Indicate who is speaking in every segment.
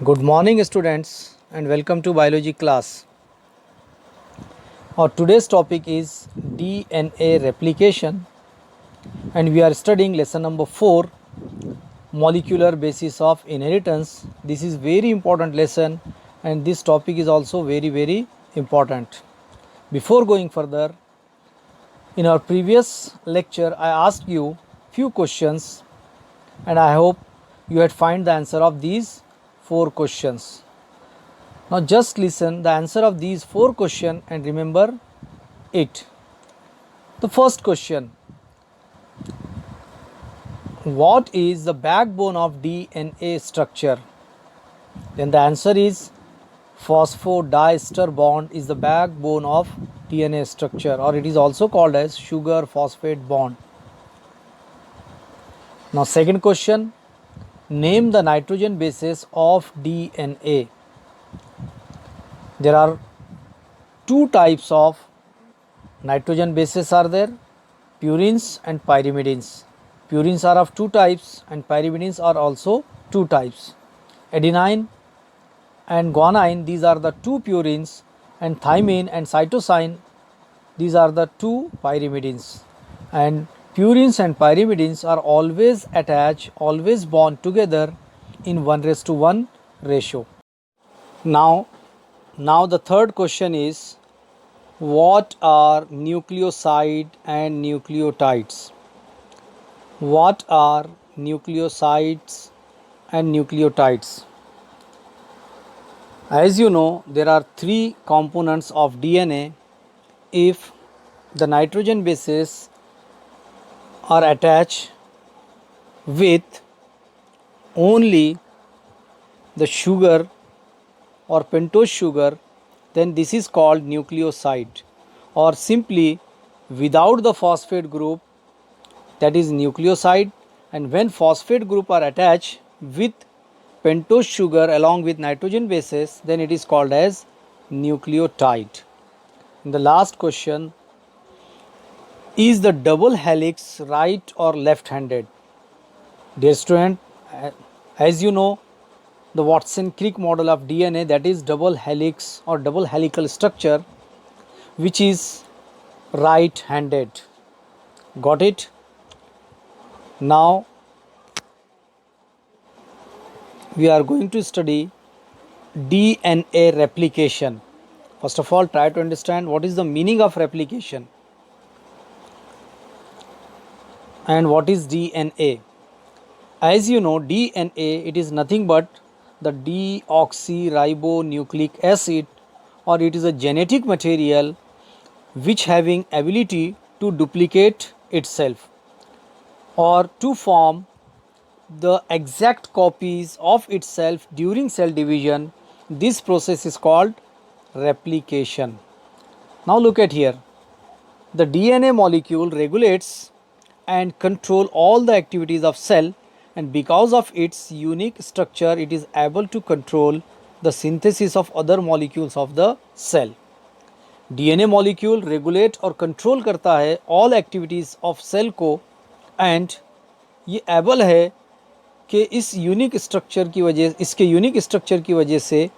Speaker 1: Good morning students and welcome to biology class. Our today's topic is DNA replication and we are studying lesson number 4, molecular basis of inheritance. This is very important lesson and this topic is also very important. Before going further, in our previous lecture I asked you few questions and I hope you had find the answer of these 4 questions. Now just listen the answer of these 4 questions and remember it. The first question: what is the backbone of DNA structure? Then the answer is phosphodiester bond is the backbone of DNA structure, or it is also called as sugar phosphate bond. Now second question: name the nitrogen bases of DNA. There are two types of nitrogen bases are there, purines and pyrimidines. Purines are of two types and pyrimidines are also two types. Adenine and guanine, these are the two purines, and thymine and cytosine, these are the two pyrimidines. And purines and pyrimidines are always attached, always bond together in 1:1 ratio. Now the third question is, what are nucleoside and nucleotides? What are nucleosides and nucleotides? As you know, there are three components of DNA. If the nitrogen bases are attached with only the sugar or pentose sugar, then this is called nucleoside, or simply without the phosphate group, that is nucleoside. And when phosphate group are attached with pentose sugar along with nitrogen bases, then it is called as nucleotide. And the last question: is the double helix right or left handed? Dear student, as you know, the Watson-Crick model of DNA, that is double helix or double helical structure, which is right handed. Got it? Now we are going to study DNA replication. First of all, try to understand what is the meaning of replication and what is DNA. As you know, DNA, it is nothing but the deoxyribonucleic acid, or it is a genetic material which having ability to duplicate itself or to form the exact copies of itself during cell division. This process is called replication. Now look at here. The DNA molecule regulates and control all the activities of cell, and because of its unique structure it is able to control the synthesis of other molecules of the cell. DNA molecule regulate और control करता है all activities of cell को, and ये able है कि इस unique structure की वजह इसके यूनिक स्ट्रक्चर की वजह से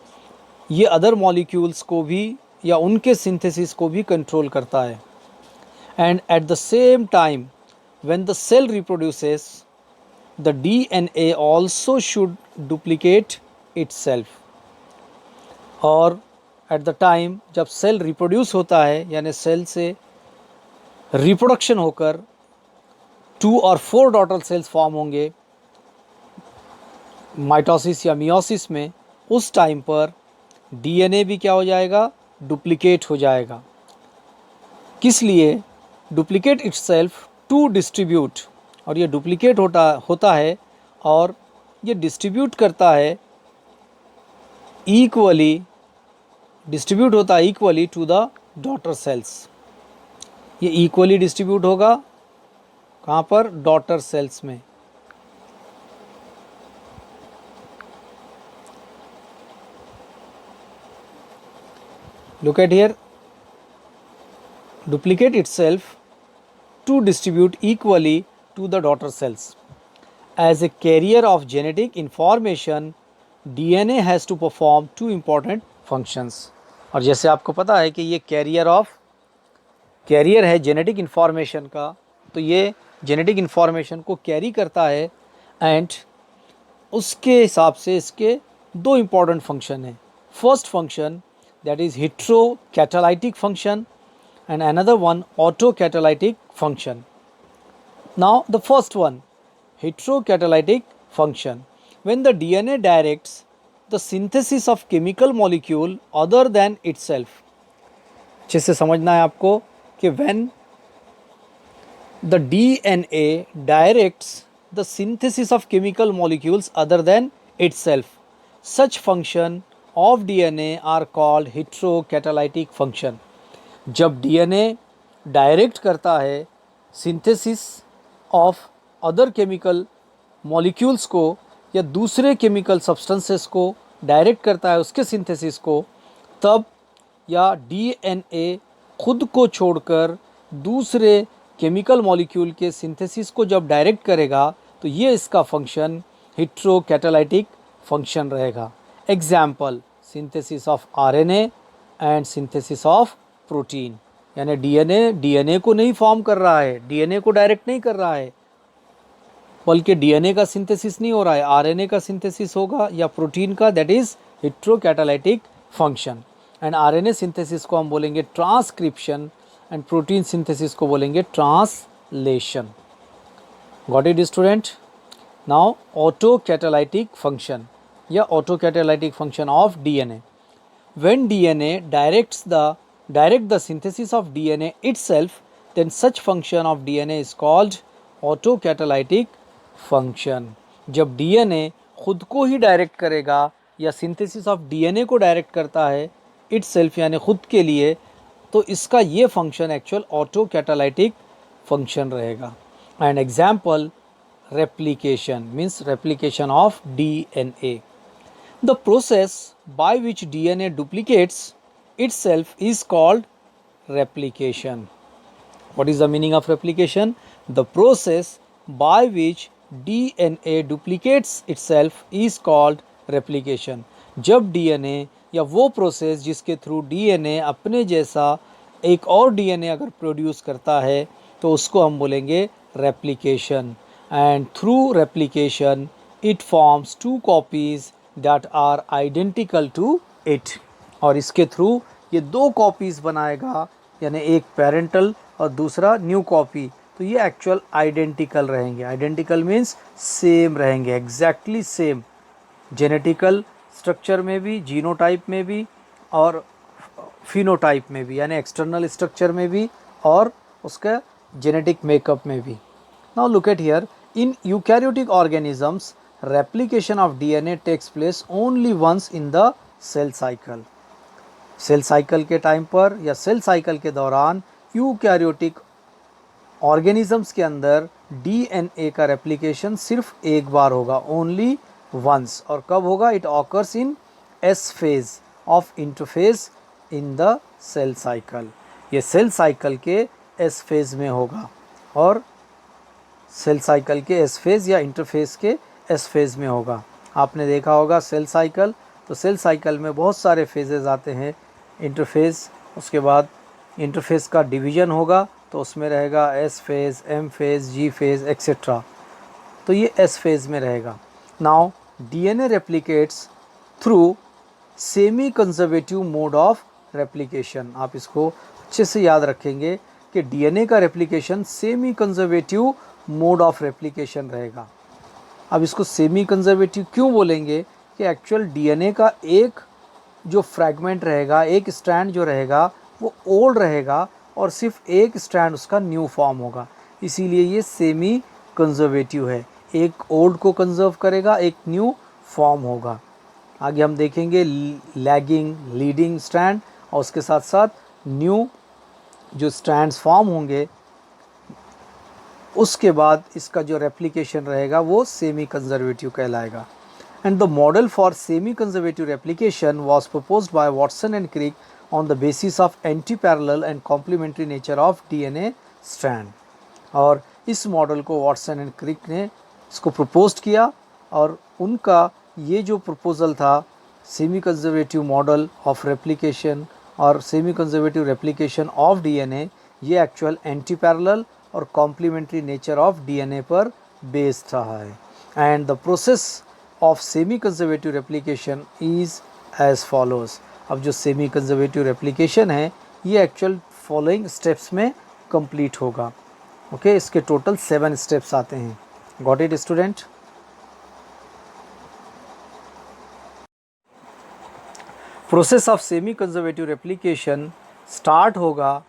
Speaker 1: ये अदर मॉलिक्यूल्स को भी या उनके सिंथेसिस को भी कंट्रोल करता है. And at the same time when the cell reproduces, the DNA also should duplicate itself. और एट द टाइम जब सेल रिप्रोड्यूस होता है, यानी सेल से रिप्रोडक्शन होकर 2 और 4 डॉटर सेल्स फॉर्म होंगे माइटोसिस या मियोसिस में, उस टाइम पर DNA भी क्या हो जाएगा, डुप्लीकेट हो जाएगा. किस लिए? Duplicate itself to distribute. और ये डुप्लीकेट होता है और ये डिस्ट्रीब्यूट करता है इक्वली, डिस्ट्रीब्यूट होता है equally to the daughter cells. ये इक्वली डिस्ट्रीब्यूट होगा कहाँ पर? डॉटर सेल्स में. Look at here, duplicate itself to distribute equally to the daughter cells. As a carrier of genetic information, DNA has to perform two important functions. और जैसे आपको पता है कि ये कैरियर है जेनेटिक इन्फॉर्मेशन का, तो ये जेनेटिक इन्फॉर्मेशन को कैरी करता है एंड उसके हिसाब से इसके दो इम्पॉर्टेंट फंक्शन हैं। First function that is heterocatalytic function and another one autocatalytic function. Now the first one, heterocatalytic function. When the DNA directs the synthesis of chemical molecule other than itself. अच्छे से समझना है आपको कि when the DNA directs the synthesis of chemical molecules other than itself, such function of DNA are called heterocatalytic function. जब DNA direct करता है synthesis of other chemical molecules को या दूसरे केमिकल सब्सटेंसेस को डायरेक्ट करता है उसके सिंथेसिस को, तब या डीएनए खुद को छोड़कर दूसरे केमिकल मॉलिक्यूल के सिंथेसिस को जब डायरेक्ट करेगा तो ये इसका फंक्शन हेट्रोकैटालाइटिक फंक्शन रहेगा। Example, synthesis of RNA and synthesis of protein. यानी डीएनए को नहीं फॉर्म कर रहा है, डीएनए को डायरेक्ट नहीं कर रहा है, बल्कि डीएनए का सिंथेसिस नहीं हो रहा है, आरएनए का सिंथेसिस होगा या प्रोटीन का, that is heterocatalytic function. And RNA synthesis को हम बोलेंगे ट्रांसक्रिप्शन एंड प्रोटीन सिंथेसिस को बोलेंगे translation. Got it student? Now autocatalytic function या autocatalytic function of DNA. When DNA direct the synthesis of DNA itself, then such function of DNA is called autocatalytic function. जब DNA खुद को ही direct करेगा या synthesis of DNA को direct करता है itself यानी खुद के लिए, तो इसका ये फंक्शन एक्चुअल ऑटोकैटालाइटिक फंक्शन रहेगा। And example, replication means replication of DNA. The process by which DNA duplicates itself is called replication. What is the meaning of replication? The process by which DNA duplicates itself is called replication. जब DNA या वो process जिसके through DNA अपने जैसा एक और DNA अगर produce करता है तो उसको हम बोलेंगे replication. And through replication it forms two copies that are identical to it. और इसके थ्रू ये दो कॉपीज़ बनाएगा, यानी एक पेरेंटल और दूसरा न्यू कॉपी, तो ये एक्चुअल आइडेंटिकल रहेंगे। आइडेंटिकल मीन्स सेम रहेंगे, एग्जैक्टली सेम, जेनेटिकल स्ट्रक्चर में भी, जीनोटाइप में भी और फिनोटाइप में भी, यानी एक्सटर्नल स्ट्रक्चर में भी और उसका जेनेटिक मेकअप में भी। Now look at here, in eukaryotic organisms replication of DNA takes place only once in the cell cycle. Cell cycle के टाइम पर या सेल साइकिल के दौरान यूकैरियोटिक ऑर्गेनिजम्स के अंदर डीएनए का रेप्लिकेशन सिर्फ एक बार होगा, ओनली वंस। और कब होगा? It occurs in S phase of interphase in the cell cycle. ये सेल साइकिल के एस फेज में होगा और सेल साइकिल के एस फेज या इंटरफेज के एस फेज़ में होगा। आपने देखा होगा सेल साइकिल, तो सेल साइकिल में बहुत सारे फेजेस आते हैं। इंटरफेज़, उसके बाद इंटरफेज़ का डिवीज़न होगा तो उसमें रहेगा एस फेज़, एम फेज़, जी फेज़ एक्सेट्रा, तो ये एस फेज़ में रहेगा। Now DNA replicates through semi conservative mode of replication. आप इसको अच्छे से याद रखेंगे कि डीएनए का replication semi conservative mode of replication रहेगा। अब इसको सेमी कंजर्वेटिव क्यों बोलेंगे? कि एक्चुअल डीएनए का एक जो फ्रैगमेंट रहेगा, एक स्ट्रैंड जो रहेगा वो ओल्ड रहेगा और सिर्फ एक स्ट्रैंड उसका न्यू फॉर्म होगा, इसीलिए ये सेमी कंजर्वेटिव है। एक ओल्ड को कंजर्व करेगा, एक न्यू फॉर्म होगा। आगे हम देखेंगे लैगिंग, लीडिंग स्ट्रैंड और उसके साथ साथ न्यू जो स्ट्रैंड्स फॉर्म होंगे, उसके बाद इसका जो रेप्लिकेशन रहेगा वो सेमी कंजर्वेटिव कहलाएगा। And the model for semi conservative replication was proposed by Watson and Crick on the basis of anti parallel and complementary nature of DNA strand. और इस मॉडल को वॉटसन एंड क्रिक ने इसको propose किया और उनका ये जो प्रपोज़ल था semi conservative model of replication और semi conservative replication of DNA, ये एक्चुअल एंटी पैरेलल और कॉम्प्लीमेंट्री नेचर ऑफ डीएनए पर बेस्ड रहा है। And the process of semi conservative replication is as follows. अब जो सेमी कंजर्वेटिव रेप्लिकेशन है ये एक्चुअल फॉलोइंग स्टेप्स में कंप्लीट होगा। ओके, इसके टोटल 7 स्टेप्स आते हैं। Got it student? Process of semi conservative replication start होगा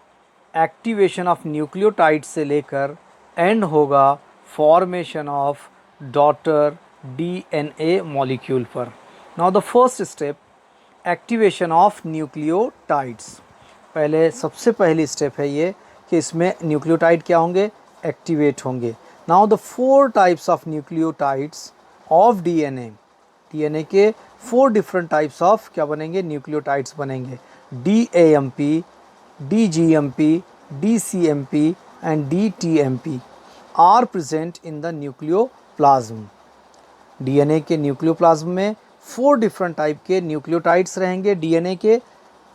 Speaker 1: एक्टिवेशन ऑफ न्यूक्लियोटाइड से लेकर एंड होगा formation of daughter DNA molecule पर। Now the first step, activation of nucleotides. पहले सबसे पहली स्टेप है ये कि इसमें न्यूक्लियोटाइड क्या होंगे, एक्टिवेट होंगे। Now the 4 types of nucleotides of DNA, DNA के 4 डिफरेंट टाइप्स ऑफ क्या बनेंगे, न्यूक्लियोटाइड्स बनेंगे। DAMP, dGMP, dCMP and dTMP are present in the nucleoplasm. DNA के न्यूक्लियोप्लाज्म में 4 डिफरेंट टाइप के न्यूक्लियोटाइड्स रहेंगे डीएनए के,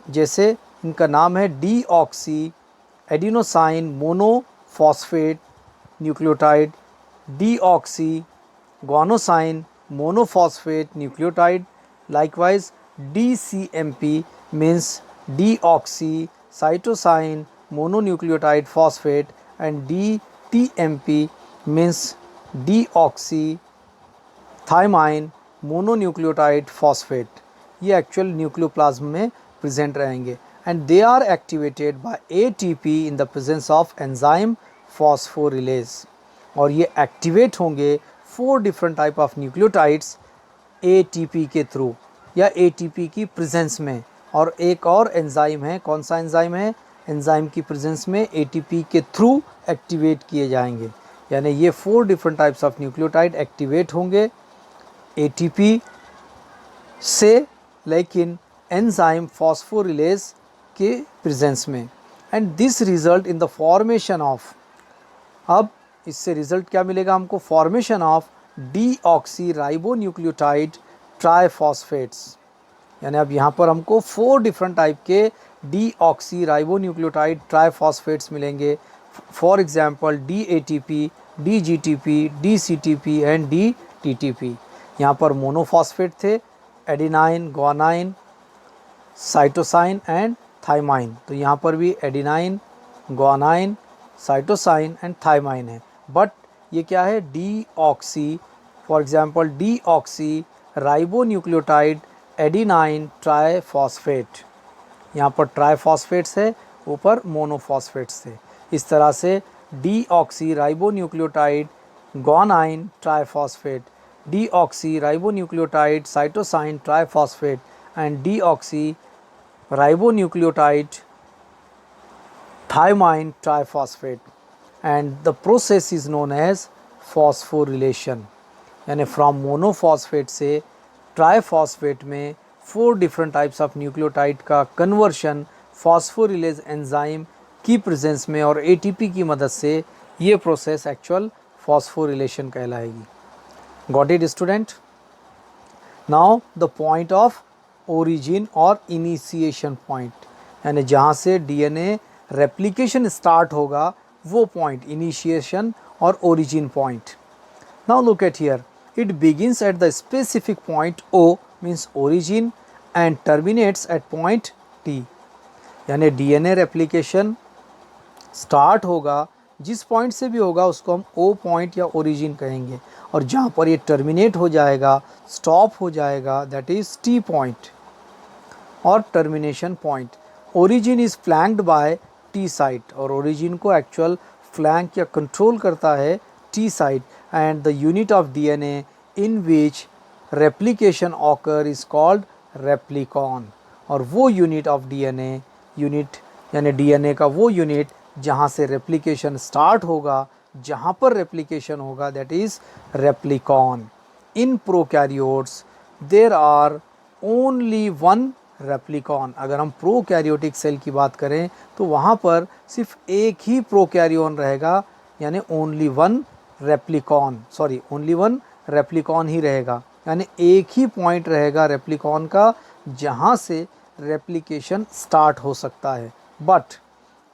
Speaker 1: जैसे इनका नाम है deoxy adenosine monophosphate nucleotide, deoxy guanosine monophosphate nucleotide, likewise DCMP means deoxycytosine mononucleotide phosphate and DTMP means deoxythymine mononucleotide phosphate। ये एक्चुअल न्यूक्लियोप्लाज्म में प्रेजेंट रहेंगे and they are activated by ATP in the presence of enzyme phosphorylase. और ये activate होंगे 4 different type of nucleotides ATP के through या ATP की presence में। और एक और एंजाइम है, कौन सा एंजाइम है, एंजाइम की प्रेजेंस में ATP के थ्रू एक्टिवेट किए जाएंगे। यानी ये 4 different types of nucleotide activate होंगे ATP से, लेकिन एंजाइम फॉस्फोरिलेज के प्रेजेंस में। And this result in the formation of, अब इससे रिजल्ट क्या मिलेगा हमको, formation of deoxy ribonucleotide triphosphates. यानी अब यहाँ पर हमको 4 डिफरेंट टाइप के डीऑक्सी राइबोन्यूक्लियोटाइड ट्राइफॉस्फेट्स मिलेंगे। For example DATP, DGTP, DCTP and DTTP। यहाँ पर मोनोफॉस्फेट थे, adenine, guanine, cytosine and thymine. तो यहाँ पर भी adenine, guanine, cytosine and thymine है। बट ये क्या है, deoxy, for example deoxy ribonucleotide adenine triphosphate. यहाँ पर ट्राइफॉस्फेट्स है, ऊपर मोनोफॉस्फेट्स थे। इस तरह से deoxy ribonucleotide guanine triphosphate, deoxy ribonucleotide cytosine triphosphate and deoxy ribonucleotide thymine triphosphate, and the process is known as phosphorylation। यानी फ्रॉम मोनोफॉस्फेट से ट्राइफॉस्फेट में 4 डिफरेंट टाइप्स ऑफ न्यूक्लियोटाइड का कन्वर्शन फॉस्फोरिलेज एंजाइम की प्रेजेंस में और ATP की मदद से, ये प्रोसेस एक्चुअल फॉस्फोरिलेशन कहलाएगी। Got it student? Now the point of origin और इनिशिएशन पॉइंट, यानी जहाँ से DNA रेप्लिकेशन स्टार्ट होगा वो पॉइंट, इनिशिएशन और origin point. Now look at here, it begins at the specific point O means origin and terminates at point T। यानी DNA replication start होगा, जिस पॉइंट से भी होगा उसको हम O पॉइंट या ओरिजिन कहेंगे, और जहाँ पर ये टर्मिनेट हो जाएगा, स्टॉप हो जाएगा, दैट इज़ T पॉइंट और termination point. Origin is flanked by T site, और ओरिजिन को एक्चुअल फ्लैंक या कंट्रोल करता है T site, and the unit of DNA in which replication occur is called replicon. और वो यूनिट ऑफ DNA, यूनिट यानी DNA का वो यूनिट जहाँ से रेप्लिकेशन स्टार्ट होगा, जहाँ पर रेप्लिकेशन होगा, that is replicon. In prokaryotes there are only one replicon. अगर हम प्रोकैरियोटिक सेल की बात करें तो वहाँ पर सिर्फ एक ही प्रोकैरियोन रहेगा, यानी ओनली वन रेप्लिकॉन ही रहेगा। यानी एक ही पॉइंट रहेगा रेप्लिकॉन का जहाँ से रेप्लिकेशन स्टार्ट हो सकता है। But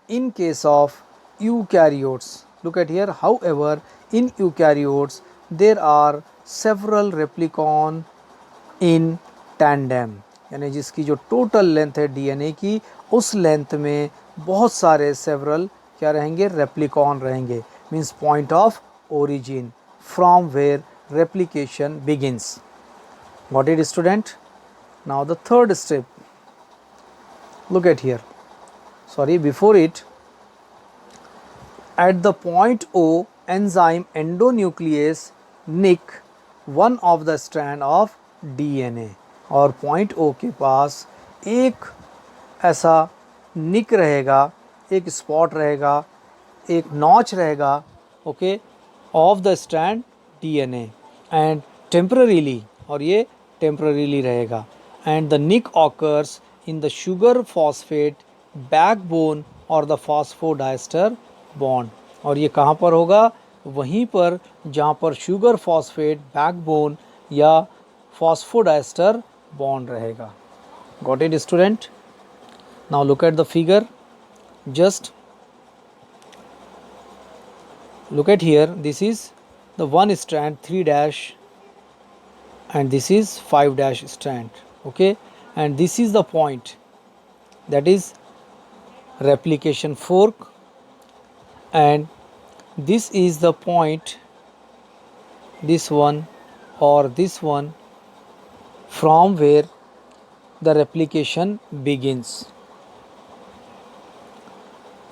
Speaker 1: in case of eukaryotes, look at here, however in eukaryotes there are several replicon in tandem, यानी जिसकी जो टोटल लेंथ है डीएनए की उस लेंथ में बहुत सारे सेवरल क्या रहेंगे, रेप्लिकॉन रहेंगे, means point of origin from where replication begins. Got it, student? Now the third step, look at here, sorry, before it, at the point O, enzyme endonuclease nick one of the strand of DNA, और point O के पास एक ऐसा निक रहेगा, एक spot रहेगा, एक notch रहेगा, okay, of the strand DNA and temporarily, और ये टेम्पररीली रहेगा, and the nick occurs in the sugar phosphate backbone और द फॉस्फोडाइस्टर बॉन्ड, और ये कहाँ पर होगा, वहीं पर जहाँ पर शुगर फॉस्फेट बैकबोन या फॉस्फोडाइस्टर बॉन्ड रहेगा। Got it student? Now look at the figure, just look at here, this is the one strand 3 dash and this is 5 dash strand, okay, and this is the point, that is replication fork, and this is the point, this one or this one, from where the replication begins.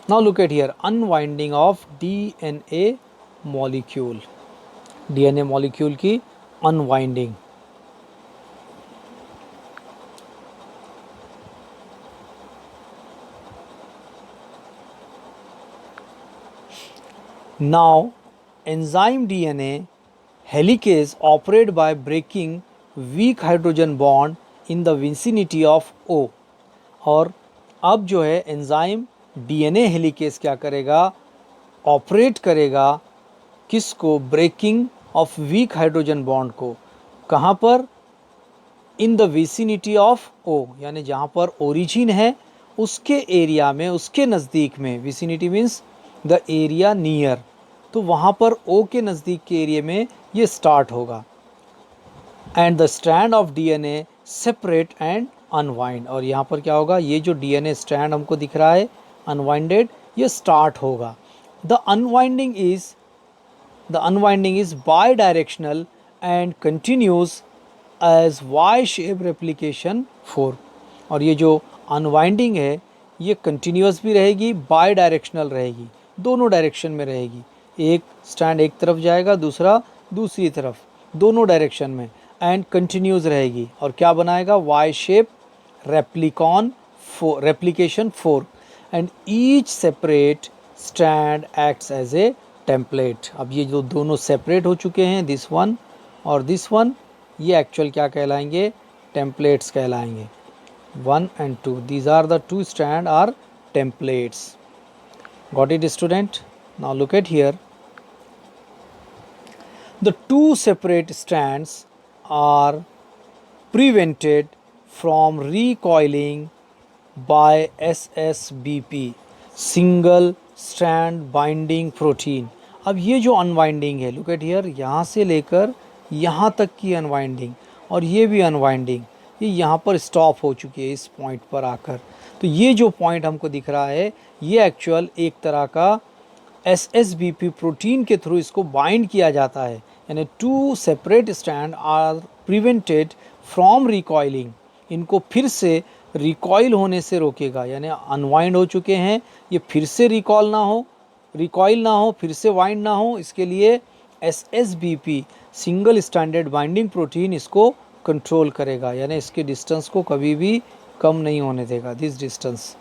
Speaker 1: Now look at here, unwinding of DNA molecule, DNA molecule की unwinding. Now enzyme DNA helicase operate by breaking weak hydrogen bond in the vicinity of O, और अब जो है enzyme DNA helicase क्या करेगा, operate करेगा किसको, breaking of weak hydrogen bond को, कहाँ पर, in the vicinity of O, यानी जहाँ पर ओरिजिन है उसके एरिया में, उसके नज़दीक में, vicinity means the area near, तो वहाँ पर ओ के नज़दीक के एरिया में ये स्टार्ट होगा, and the strand of DNA separate and unwind, और यहाँ पर क्या होगा, ये जो डीएनए स्ट्रैंड हमको दिख रहा है अनवाइंडेड, ये स्टार्ट होगा। The unwinding is bidirectional and continues as Y shape replication fork, और ये जो अनवाइंडिंग है ये कंटिन्यूस भी रहेगी, बाई डायरेक्शनल रहेगी, दोनों डायरेक्शन में रहेगी, एक स्ट्रैंड एक तरफ जाएगा, दूसरा दूसरी तरफ, दोनों डायरेक्शन में, एंड कंटिन्यूस रहेगी, और क्या बनाएगा, Y shape replication fork, and each separate strand acts as a template. अब ये जो दोनों सेपरेट हो चुके हैं, दिस वन और दिस वन, ये एक्चुअल क्या कहलाएंगे, टेम्पलेट्स कहलाएंगे, 1 and 2, these are the two strand are templates. Got it student? Now look at here, the two separate strands are prevented from recoiling by SSBP, single strand binding protein. अब ये जो unwinding है, look at here, यहाँ से लेकर यहाँ तक की अनवाइंडिंग, और ये भी अनवाइंडिंग, ये यहाँ पर स्टॉप हो चुकी है इस पॉइंट पर आकर, तो ये जो पॉइंट हमको दिख रहा है ये एक्चुअल एक तरह का SSBP प्रोटीन के थ्रू इसको बाइंड किया जाता है, यानी two separate strand are prevented from recoiling, इनको फिर से रिकॉइल होने से रोकेगा, यानी अनवाइंड हो चुके हैं, ये फिर से रिकॉइल ना हो, फिर से वाइंड ना हो, इसके लिए SSBP single standard binding protein इसको कंट्रोल करेगा, यानी इसके डिस्टेंस को कभी भी कम नहीं होने देगा, this distance.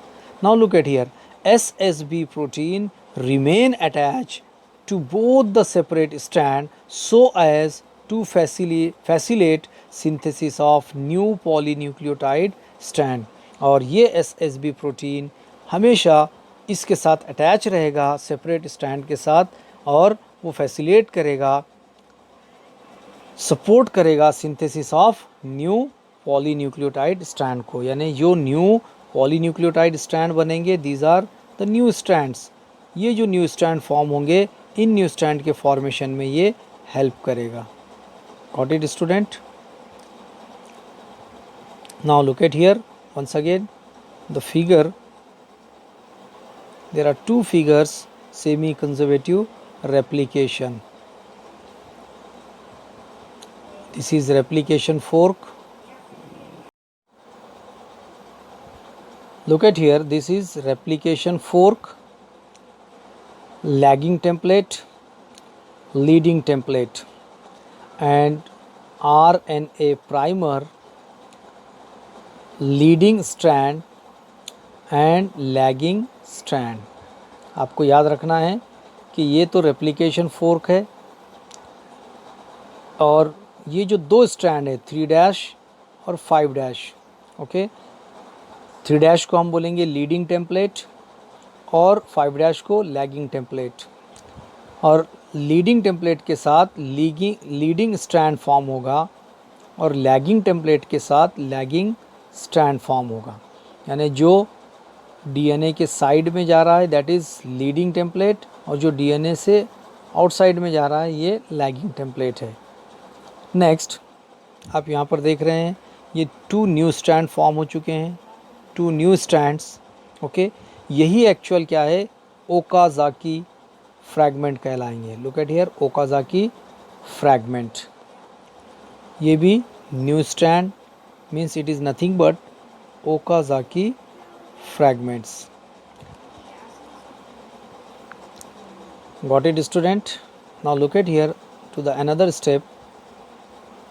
Speaker 1: Now look at here, SSB protein remain attach to both the separate strand so as to facilitate synthesis of new polynucleotide strand, और ये SSB प्रोटीन हमेशा इसके साथ अटैच रहेगा सेपरेट स्ट्रैंड के साथ, और वो फैसिलेट करेगा सपोर्ट करेगा synthesis of new polynucleotide strand को, यानी जो न्यू पॉलीन्यूक्लियोटाइड स्ट्रैंड बनेंगे these are the new strands. ये जो न्यू स्ट्रैंड फॉर्म होंगे, इन न्यू स्ट्रैंड के फॉर्मेशन में ये हेल्प करेगा। Got it student? Now look at here once again the figure. There are two figures, semi conservative replication. This is replication fork. Look at here, this is replication fork, lagging template, leading template, and RNA primer, leading strand and lagging strand. आपको याद रखना है कि ये तो replication fork है और ये जो दो स्ट्रैंड है 3' और 5', ओके। 3' को हम बोलेंगे लीडिंग टेम्पलेट और 5' को लैगिंग टेम्पलेट, और लीडिंग टेम्पलेट के साथ लीडिंग स्ट्रैंड फॉर्म होगा और लैगिंग टेम्पलेट के साथ लैगिंग स्ट्रैंड फॉर्म होगा। यानी जो डीएनए के साइड में जा रहा है दैट इज़ लीडिंग टेम्पलेट, और जो डीएनए से आउटसाइड में जा रहा है ये लैगिंग टेम्पलेट है। नेक्स्ट आप यहाँ पर देख रहे हैं ये 2 न्यू स्ट्रैंड फॉर्म हो चुके हैं, 2 न्यू स्ट्रैंड्स, ओके। यही एक्चुअल क्या है, ओकाज़ाकी फ्रैगमेंट कहलाएंगे। Look at here, Okazaki fragment. ये भी new strand means it is nothing but Okazaki fragments. Got it student? Now look at here to the another step,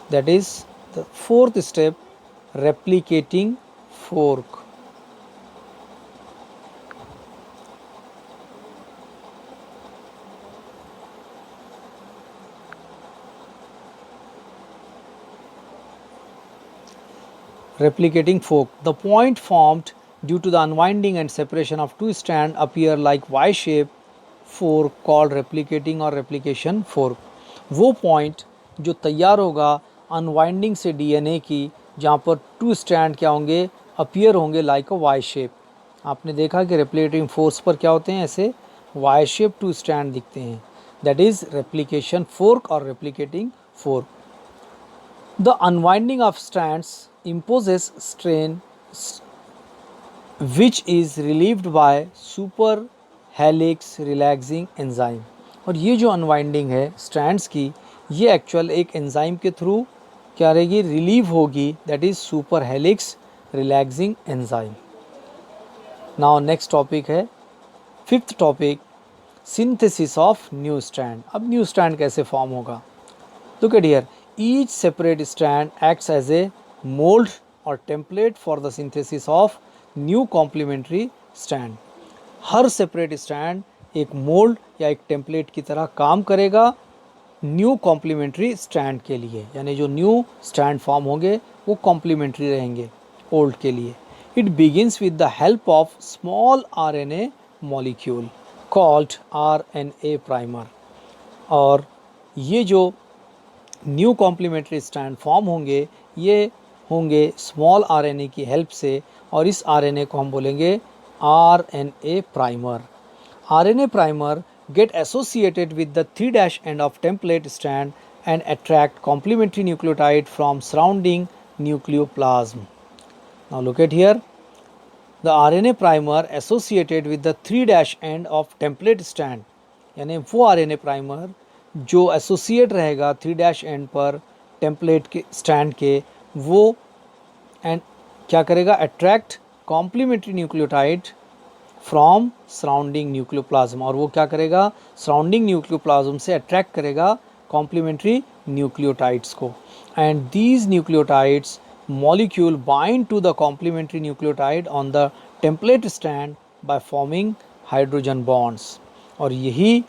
Speaker 1: that is the 4th step, replicating fork. Replicating fork. The point formed due to the unwinding and separation of 2 strands appear like Y-shaped fork called replicating or replication fork. वो point जो तैयार होगा unwinding से DNA की, जहाँ पर 2 strand क्या होंगे, अपीयर होंगे लाइक अ वाई शेप। आपने देखा कि रेप्लिकेटिंग फोर्स पर क्या होते हैं, ऐसे वाई शेप 2 स्ट्रैंड दिखते हैं, दैट इज़ रेप्लिकेशन फोर्क और replicating fork. The unwinding of strands imposes strain which is relieved by super helix relaxing enzyme। और ये जो अनवाइंडिंग है स्ट्रैंड्स की, ये एक्चुअल एक एंजाइम के थ्रू क्या रहेगी, रिलीव होगी, that is super helix relaxing enzyme. Now next topic है 5th topic, synthesis of new strand. अब न्यू स्ट्रैंड कैसे फॉर्म होगा? Look at here, each separate strand acts as a mold or template for the synthesis of new complementary strand। Her separate strand एक mould या एक template की तरह काम करेगा न्यू कॉम्प्लीमेंट्री स्ट्रैंड के लिए, यानी जो न्यू स्ट्रैंड फॉर्म होंगे वो कॉम्प्लीमेंट्री रहेंगे ओल्ड के लिए। It begins with the help of small RNA molecule called RNA primer. और ये जो न्यू कॉम्प्लीमेंट्री स्ट्रैंड फॉर्म होंगे ये होंगे स्मॉल आरएनए की हेल्प से, और इस आरएनए को हम बोलेंगे RNA primer. RNA primer get associated with the 3' end of template strand and attract complementary nucleotide from surrounding nucleoplasm. Now look at here, the RNA primer associated with the 3' end of template strand, यानी वो RNA primer जो associate रहेगा 3' and पर template के strand के, वो and क्या करेगा, attract complementary nucleotide from surrounding nucleoplasm. और वो क्या करेगा, सराउंडिंग न्यूक्लियोप्लाज्म से अट्रैक्ट करेगा कॉम्प्लीमेंट्री न्यूक्लियोटाइड्स को, and these nucleotides molecule bind to the complementary nucleotide on the template strand by forming hydrogen bonds। और यही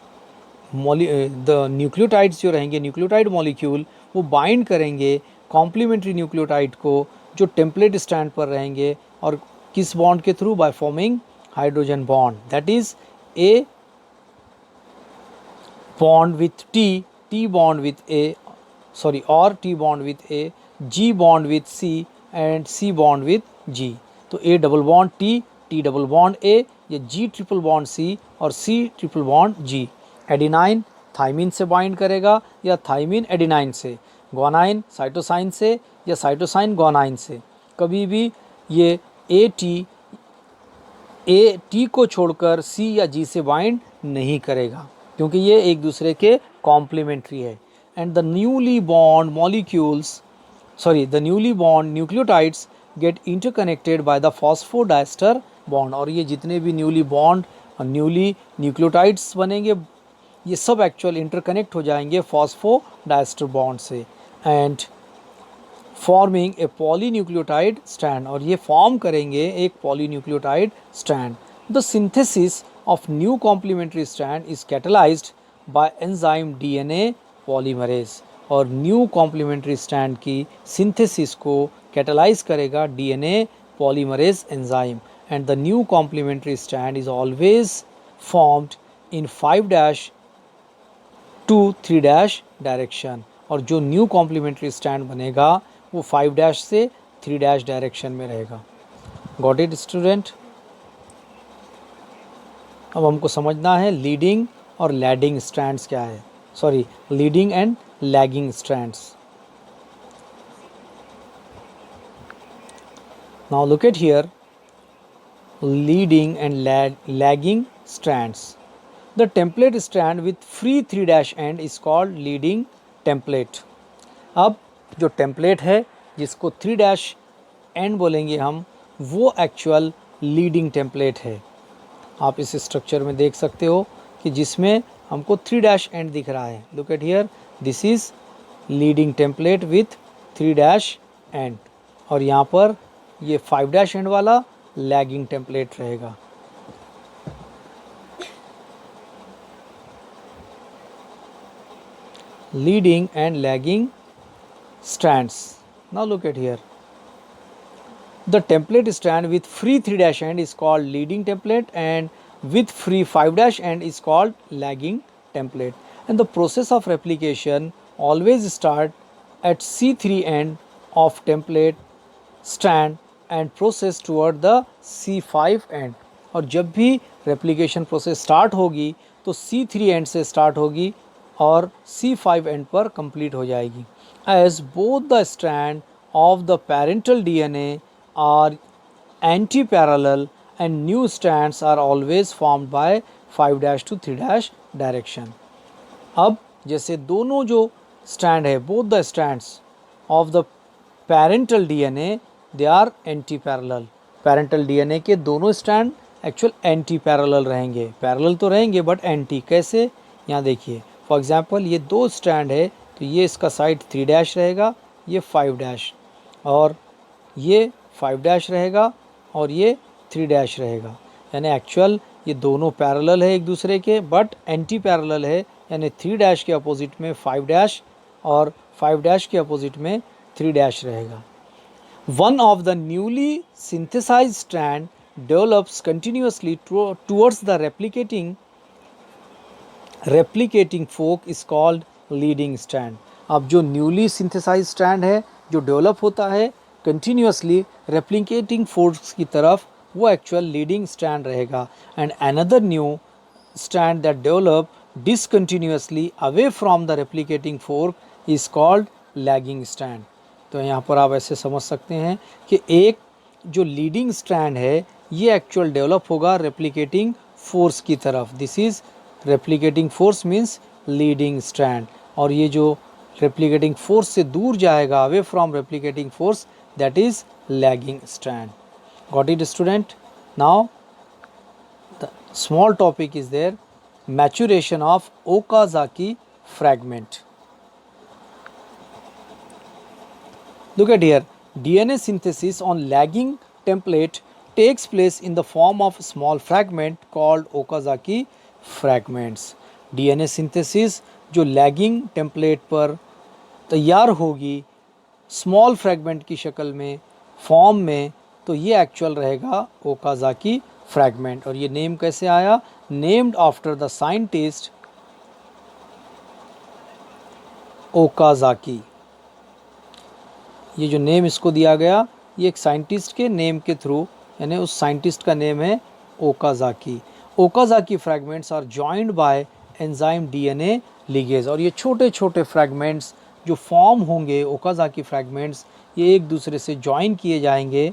Speaker 1: द न्यूक्लियोटाइड्स जो रहेंगे, न्यूक्लियोटाइड मॉलिक्यूल वो बाइंड करेंगे कॉम्प्लीमेंट्री न्यूक्लियोटाइड को जो टेम्पलेट स्ट्रैंड पर रहेंगे, और किस बॉन्ड के through, by forming hydrogen bond, that is a bond with T bond with A sorry, or T bond with A, G bond with C and C bond with G. तो A double bond T, T double bond A या G triple bond C और C triple bond G. Adenine thymine से bind करेगा या thymine adenine से, guanine cytosine से या cytosine guanine से. कभी भी ये ए टी को छोड़कर सी या जी से बाइंड नहीं करेगा क्योंकि ये एक दूसरे के कॉम्प्लीमेंट्री है. And the newly bond molecules the newly bond nucleotides get interconnected by the phosphodiester bond. और ये जितने भी न्यूली बॉन्ड और न्यूली न्यूक्लियोटाइड्स बनेंगे ये सब एक्चुअल इंटरकनेक्ट हो जाएंगे फॉस्फोडाइस्टर बॉन्ड से and forming a polynucleotide strand. और ये फॉर्म करेंगे एक polynucleotide strand. The synthesis of new complementary strand is catalysed by enzyme DNA polymerase. और न्यू कॉम्प्लीमेंट्री स्ट्रैंड की सिंथेसिस को कैटलाइज करेगा DNA polymerase enzyme. And the new complementary strand is always formed in 5' to 3' direction. और जो new complementary strand बनेगा वो 5' से 3' direction में रहेगा. Got it student? अब हमको समझना है लीडिंग और लैगिंग स्ट्रैंड्स क्या है. Sorry, leading and lagging strands. Now look at here, leading and lagging strands. The template strand with free 3' end is called leading template. अब जो template है जिसको 3' end बोलेंगे हम, वो एक्चुअल लीडिंग टेम्पलेट है. आप इस स्ट्रक्चर में देख सकते हो कि जिसमें हमको 3' end दिख रहा है. Look at here, this is leading template with 3' end. और यहाँ पर ये 5' end वाला लैगिंग टेम्पलेट रहेगा. Leading and lagging strands. Now look at here. The template strand with free 3' end is called leading template and with free 5' end is called lagging template. And the process of replication always start at C3 end of template strand and process toward the C5 end. और जब भी replication process start होगी तो C3 end से start होगी और C5 end पर complete हो जाएगी. As both the strand of the parental DNA are anti-parallel and new strands are always formed by 5' to 3' direction. अब जैसे दोनों जो strand है, both the strands of the parental DNA they are anti-parallel. Parental DNA के दोनों strand actual anti-parallel रहेंगे. Parallel तो रहेंगे बट एंटी. कैसे? यहाँ देखिए, फॉर एग्जाम्पल ये दो स्ट्रैंड है तो ये इसका साइड 3' रहेगा, ये 5' और ये 5' रहेगा और ये 3' रहेगा. यानी एक्चुअल ये दोनों पैरेलल है एक दूसरे के बट एंटी पैरेलल है. यानी 3' के अपोजिट में 5' और 5' के अपोजिट में 3' रहेगा. One of the newly synthesized strand develops continuously towards the replicating fork is called leading strand. अब जो newly synthesized strand है जो डेवलप होता है continuously replicating forks की तरफ, वो actual leading strand रहेगा. And another new strand that develop discontinuously away from the replicating fork is called lagging strand. तो यहाँ पर आप ऐसे समझ सकते हैं कि एक जो लीडिंग स्ट्रैंड है ये एक्चुअल डेवलप होगा रेप्लिकेटिंग फोर्स की तरफ. This is replicating force means leading strand. और ये जो रेप्लिकेटिंग फोर्स से दूर जाएगा away from replicating force, that is lagging strand. Got it student? Now the small topic is there, maturation of Okazaki fragment. Look at here, DNA synthesis on lagging template takes place in the form of small fragment called Okazaki fragments. DNA synthesis जो lagging template पर तैयार होगी small fragment की शक्ल में, form में, तो ये एक्चुअल रहेगा Okazaki fragment. और ये नेम कैसे आया? Named after the scientist Okazaki. ये जो नेम इसको दिया गया, ये एक साइंटिस्ट के नेम के थ्रू, यानी उस साइंटिस्ट का नेम है Okazaki. Okazaki fragments are joined by enzyme DNA ligase. और ये छोटे छोटे फ्रैगमेंट्स जो फॉर्म होंगे, ओकाज़ाकी फ्रैगमेंट्स, ये एक दूसरे से जॉइन किए जाएंगे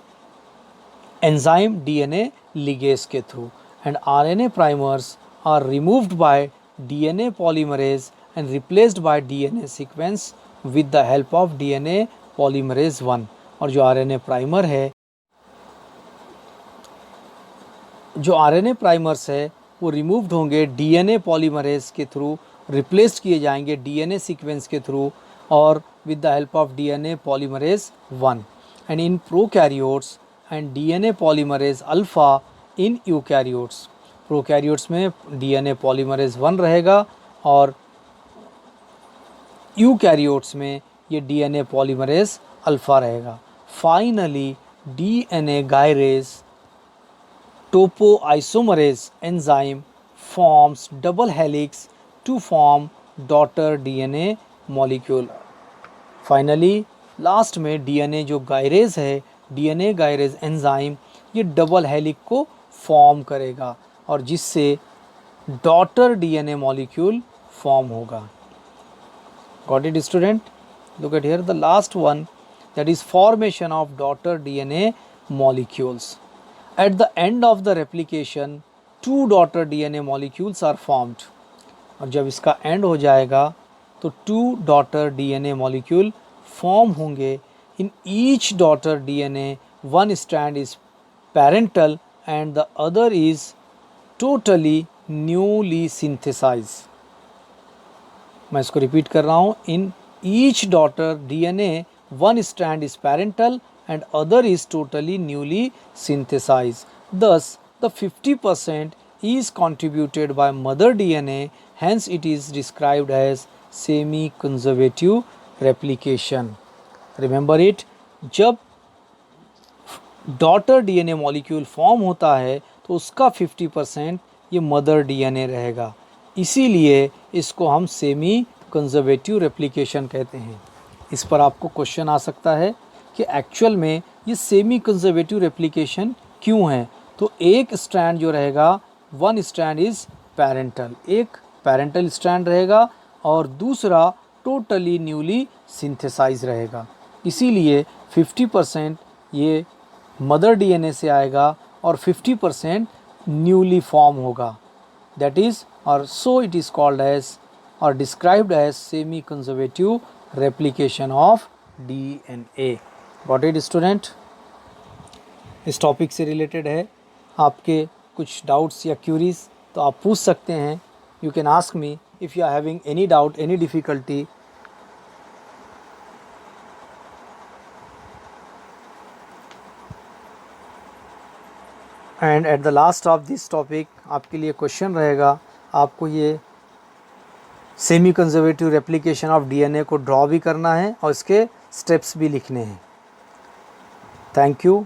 Speaker 1: एंजाइम डीएनए लिगेज के through. And RNA primers are removed by DNA polymerase and replaced by DNA sequence with the help of DNA polymerase 1। और जो आरएनए प्राइमर है, जो आरएनए प्राइमर्स है वो रिमूव्ड होंगे डीएनए पॉलीमरेज के थ्रू, रिप्लेस्ड किए जाएंगे डीएनए सीक्वेंस के थ्रू और with the help of DNA polymerase 1। And in prokaryotes and DNA polymerase alpha in eukaryotes. Prokaryotes में डीएनए पॉलीमरेज 1 रहेगा और यूकैरियोट्स में ये डीएनए पॉलीमरेज अल्फा रहेगा। Finally DNA gyrase topoisomerase enzyme forms double helix to form daughter DNA molecule। Finally last में DNA जो gyrase है, DNA gyrase enzyme, ये डबल हेलिक को फॉर्म करेगा और जिससे डॉटर डीएनए मॉलिक्यूल फॉर्म होगा। Got it student? Look at here the last one, that is formation of daughter DNA molecules. At the end of the replication, two daughter DNA molecules are formed। और जब इसका and हो जाएगा तो two daughter DNA molecule form होंगे। In each daughter DNA one strand is parental and the other is totally newly synthesize. मैं इसको repeat कर रहा हूँ। In each daughter DNA one strand is parental and other is totally newly synthesized. Thus, the 50% is contributed by mother DNA, hence it is described as semi-conservative replication. Remember it, जब daughter DNA molecule form होता है तो उसका 50% ये mother DNA रहेगा, इसीलिए इसको हम सेमी कंजर्वेटिव रेप्लिकेशन कहते हैं। इस पर आपको क्वेश्चन आ सकता है कि एक्चुअल में ये सेमी कंजर्वेटिव रेप्लिकेशन क्यों है। तो एक स्ट्रैंड जो रहेगा, वन स्ट्रैंड इज़ पैरेंटल, एक पैरेंटल स्ट्रैंड रहेगा और दूसरा टोटली न्यूली सिंथेसाइज रहेगा। इसीलिए 50% ये मदर डीएनए से आएगा और 50% न्यूली फॉर्म होगा। दैट इज़ और so it is called as और described as semi conservative replication of DNA. Got it student? इस टॉपिक से रिलेटेड है, आपके कुछ डाउट्स या क्यूरीज तो आप पूछ सकते हैं। You can ask me if you are having any doubt, any difficulty. And at the last of this topic आपके लिए क्वेश्चन रहेगा, आपको ये semi conservative replication of DNA को ड्रॉ भी करना है और इसके स्टेप्स भी लिखने हैं। Thank you.